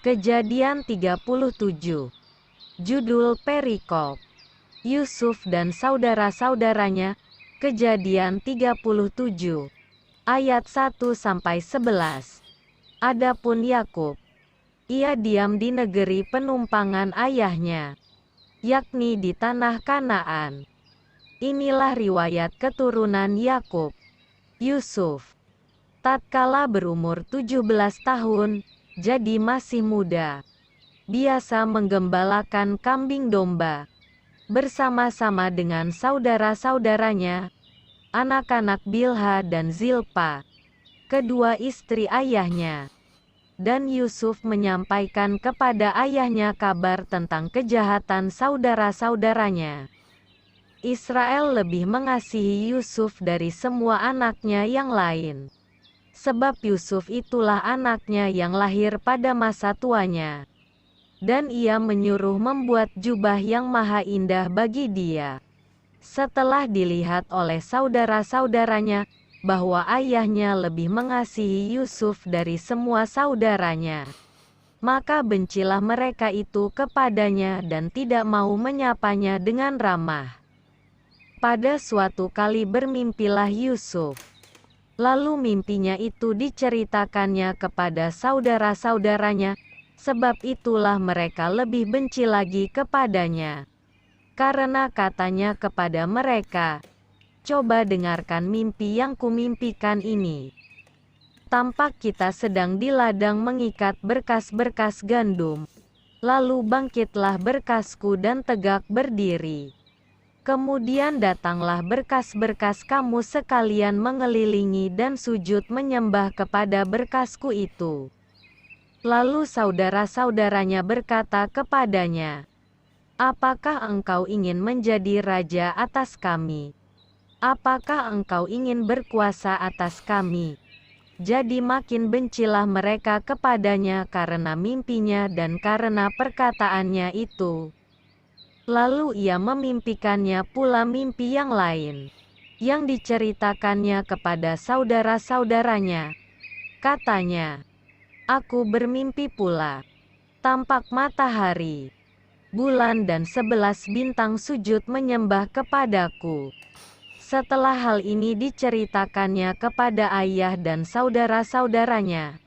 Kejadian 37. Judul perikop: Yusuf dan saudara-saudaranya. Kejadian 37 ayat 1-11. Adapun Yakub, ia diam di negeri penumpangan ayahnya, yakni di tanah Kanaan. Inilah riwayat keturunan Yakub. Yusuf, tatkala berumur 17 tahun, jadi masih muda, biasa menggembalakan kambing domba bersama-sama dengan saudara-saudaranya, anak-anak Bilha dan Zilpa, kedua istri ayahnya. Dan Yusuf menyampaikan kepada ayahnya kabar tentang kejahatan saudara-saudaranya. Israel lebih mengasihi Yusuf dari semua anaknya yang lain, sebab Yusuf itulah anaknya yang lahir pada masa tuanya. Dan ia menyuruh membuat jubah yang maha indah bagi dia. Setelah dilihat oleh saudara-saudaranya bahwa ayahnya lebih mengasihi Yusuf dari semua saudaranya, maka bencilah mereka itu kepadanya dan tidak mau menyapanya dengan ramah. Pada suatu kali bermimpilah Yusuf. Lalu mimpinya itu diceritakannya kepada saudara-saudaranya, sebab itulah mereka lebih benci lagi kepadanya. Karena katanya kepada mereka, "Coba dengarkan mimpi yang kumimpikan ini. Tampak kita sedang di ladang mengikat berkas-berkas gandum. Lalu bangkitlah berkasku dan tegak berdiri. Kemudian datanglah berkas-berkas kamu sekalian mengelilingi dan sujud menyembah kepada berkasku itu." Lalu saudara-saudaranya berkata kepadanya, "Apakah engkau ingin menjadi raja atas kami? Apakah engkau ingin berkuasa atas kami?" Jadi makin bencilah mereka kepadanya karena mimpinya dan karena perkataannya itu. Lalu ia memimpikannya pula mimpi yang lain, yang diceritakannya kepada saudara-saudaranya. Katanya, "Aku bermimpi pula. Tampak matahari, bulan dan 11 bintang sujud menyembah kepadaku." Setelah hal ini diceritakannya kepada ayah dan saudara-saudaranya,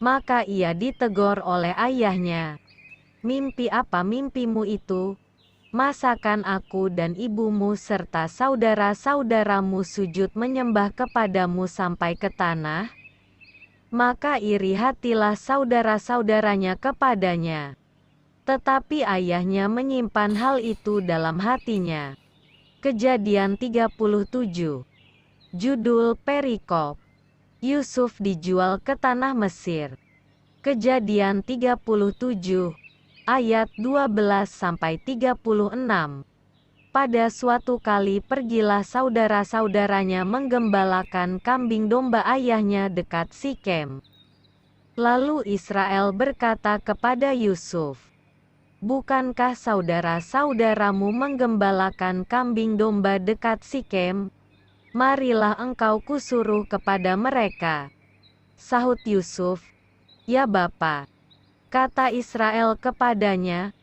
maka ia ditegur oleh ayahnya. "Mimpi apa mimpimu itu? Masakan aku dan ibumu serta saudara-saudaramu sujud menyembah kepadamu sampai ke tanah?" Maka iri hatilah saudara-saudaranya kepadanya. Tetapi ayahnya menyimpan hal itu dalam hatinya. Kejadian 37. Judul perikop: Yusuf dijual ke tanah Mesir. Kejadian 37 ayat 12-36. Pada suatu kali pergilah saudara-saudaranya menggembalakan kambing domba ayahnya dekat Sikem. Lalu Israel berkata kepada Yusuf, "Bukankah saudara-saudaramu menggembalakan kambing domba dekat Sikem? Marilah engkau kusuruh kepada mereka." Sahut Yusuf, "Ya Bapa." Kata Israel kepadanya,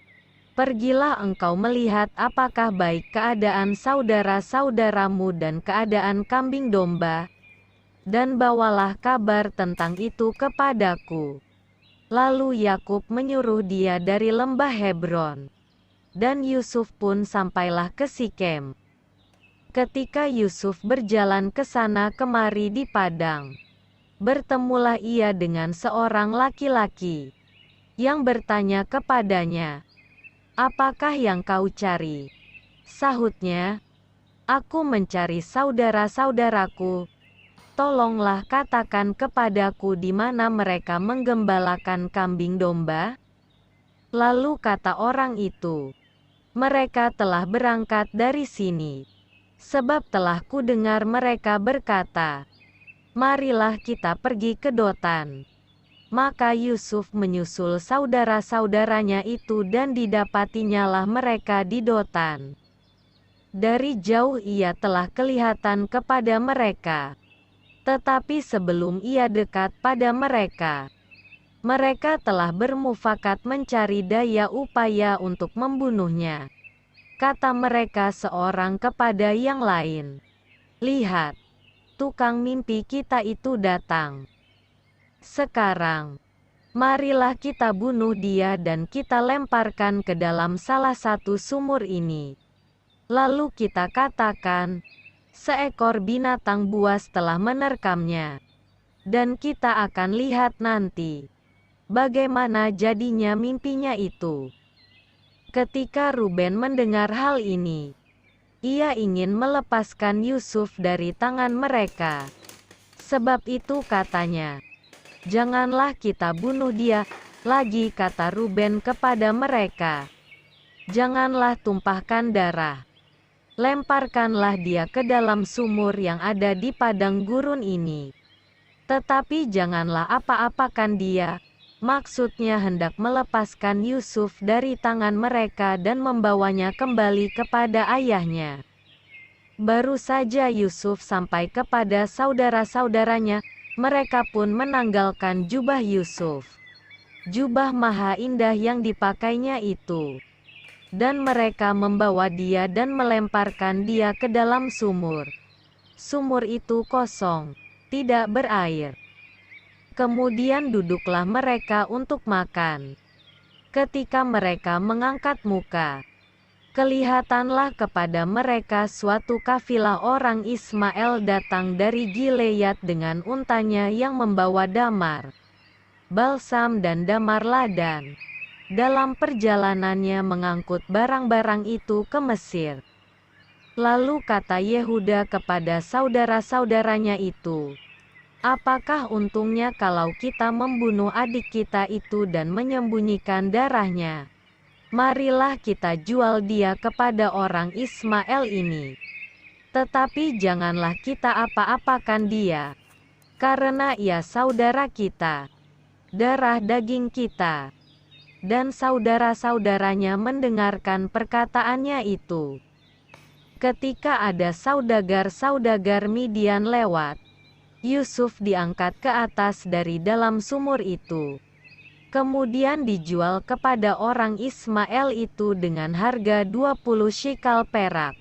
"Pergilah engkau melihat apakah baik keadaan saudara-saudaramu dan keadaan kambing domba, dan bawalah kabar tentang itu kepadaku." Lalu Yakub menyuruh dia dari lembah Hebron, dan Yusuf pun sampailah ke Sikem. Ketika Yusuf berjalan ke sana kemari di padang, bertemulah ia dengan seorang laki-laki yang bertanya kepadanya, "Apakah yang kau cari?" Sahutnya, "Aku mencari saudara-saudaraku. Tolonglah katakan kepadaku di mana mereka menggembalakan kambing domba." Lalu kata orang itu, "Mereka telah berangkat dari sini, sebab telah kudengar mereka berkata, 'Marilah kita pergi ke Dotan.'" Maka Yusuf menyusul saudara-saudaranya itu dan didapatinyalah mereka di Dotan. Dari jauh ia telah kelihatan kepada mereka. Tetapi sebelum ia dekat pada mereka, Mereka telah bermufakat mencari daya upaya untuk membunuhnya. Kata mereka seorang kepada yang lain. Lihat, tukang mimpi kita itu datang. Sekarang, marilah kita bunuh dia dan kita lemparkan ke dalam salah satu sumur ini. Lalu kita katakan, seekor binatang buas telah menerkamnya. Dan kita akan lihat nanti, bagaimana jadinya mimpinya itu. Ketika Ruben mendengar hal ini, ia ingin melepaskan Yusuf dari tangan mereka. Sebab itu katanya, janganlah kita bunuh dia lagi, kata Ruben kepada mereka. Janganlah tumpahkan darah. Lemparkanlah dia ke dalam sumur yang ada di padang gurun ini. Tetapi janganlah apa-apakan dia. Maksudnya hendak melepaskan Yusuf dari tangan mereka dan membawanya kembali kepada ayahnya. Baru saja Yusuf sampai kepada saudara-saudaranya, mereka pun menanggalkan jubah Yusuf, jubah maha indah yang dipakainya itu. Dan mereka membawa dia dan melemparkan dia ke dalam sumur. Sumur itu kosong, tidak berair. Kemudian duduklah mereka untuk makan. Ketika mereka mengangkat muka, kelihatanlah kepada mereka suatu kafilah orang Ismail datang dari Gilead dengan untanya yang membawa damar, balsam dan damar ladan. Dalam perjalanannya mengangkut barang-barang itu ke Mesir. Lalu kata Yehuda kepada saudara-saudaranya itu, apakah untungnya kalau kita membunuh adik kita itu dan menyembunyikan darahnya? Marilah kita jual dia kepada orang Ismail ini. Tetapi janganlah kita apa-apakan dia, karena ia saudara kita, darah daging kita. Dan saudara-saudaranya mendengarkan perkataannya itu. Ketika ada saudagar-saudagar Midian lewat, Yusuf diangkat ke atas dari dalam sumur itu. Kemudian dijual kepada orang Ismail itu dengan harga 20 shikal perak.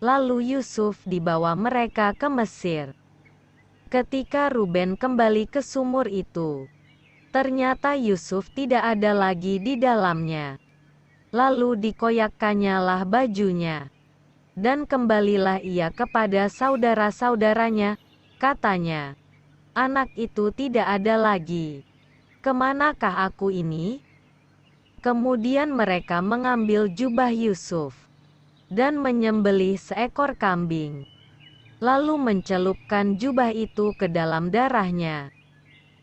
Lalu Yusuf dibawa mereka ke Mesir. Ketika Ruben kembali ke sumur itu, ternyata Yusuf tidak ada lagi di dalamnya. Lalu dikoyakkannyalah bajunya. Dan kembalilah ia kepada saudara-saudaranya, katanya, anak itu tidak ada lagi. Kemanakah aku ini? Kemudian mereka mengambil jubah Yusuf dan menyembelih seekor kambing. Lalu mencelupkan jubah itu ke dalam darahnya.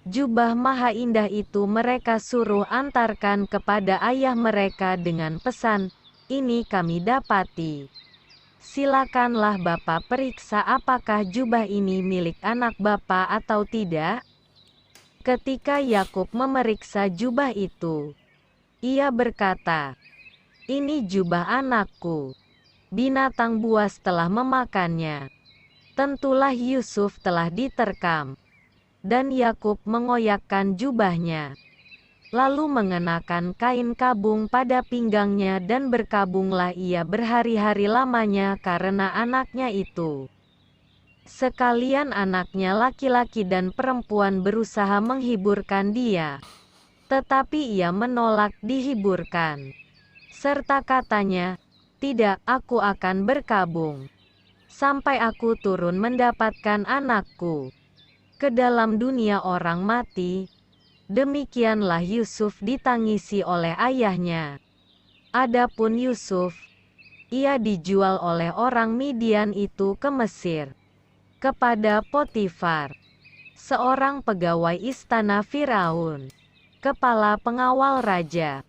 Jubah maha indah itu mereka suruh antarkan kepada ayah mereka dengan pesan, ini kami dapati. Silakanlah Bapak periksa apakah jubah ini milik anak Bapak atau tidak. Ketika Yakub memeriksa jubah itu, ia berkata, ini jubah anakku. Binatang buas telah memakannya. Tentulah Yusuf telah diterkam. Dan Yakub mengoyakkan jubahnya, lalu mengenakan kain kabung pada pinggangnya dan berkabunglah ia berhari-hari lamanya karena anaknya itu. Sekalian anaknya laki-laki dan perempuan berusaha menghiburkan dia, tetapi ia menolak dihiburkan. Serta katanya, tidak, aku akan berkabung, sampai aku turun mendapatkan anakku ke dalam dunia orang mati. Demikianlah Yusuf ditangisi oleh ayahnya. Adapun Yusuf, ia dijual oleh orang Midian itu ke Mesir, kepada Potifar, seorang pegawai istana Firaun, kepala pengawal raja.